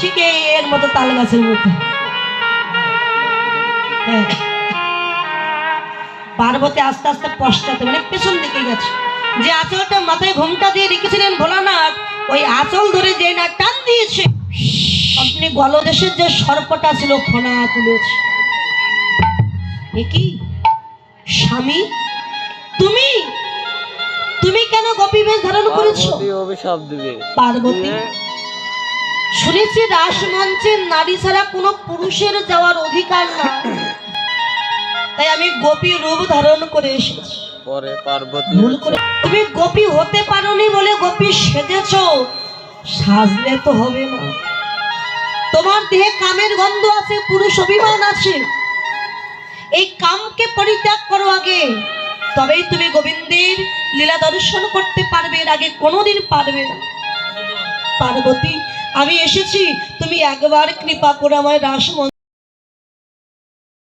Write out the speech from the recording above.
ঠিক এর মতো তাল গাছের মতো। হ্যাঁ, পার্বতী আস্তে আস্তে পশ্চাতে মানে পেছন দিকে গেছে। যে আঁচলটা মাথায় ঘোমটা দিয়ে রেখেছিলেন ভোলানাথ, ওই আঁচল ধরে যে না টান দিয়েছে, আপনি গলদেশের যে সর্পটা ছিল ফনা তুলেছে। এ কি স্বামী, তুমি তুমি কেন গোপী বেশ ধারণ করেছো? পার্বতী, শুনেছি রাসমঞ্চের নারী ছাড়া কোনো পুরুষের যাওয়ার অধিকার না, তাই আমি গোপী রূপ ধারণ করে এসেছি। পরে পার্বতী ভুল করে তুমি গোপী হতে পারোনি বলে গোপী সেজেছো, সাজলে তো হবে না। তোমার দেহে কামের গন্ধ আছে, পুরুষ অভিমান আছে, এই কামকে পরিত্যাগ করো আগে, তবেই তুমি গোবিন্দের লীলা দর্শন করতে পারবে, এর আগে কোনোদিন পারবে না। পার্বতী, আমি এসেছি, তুমি একবার কৃপা করে আমায় রাসমঞ্চ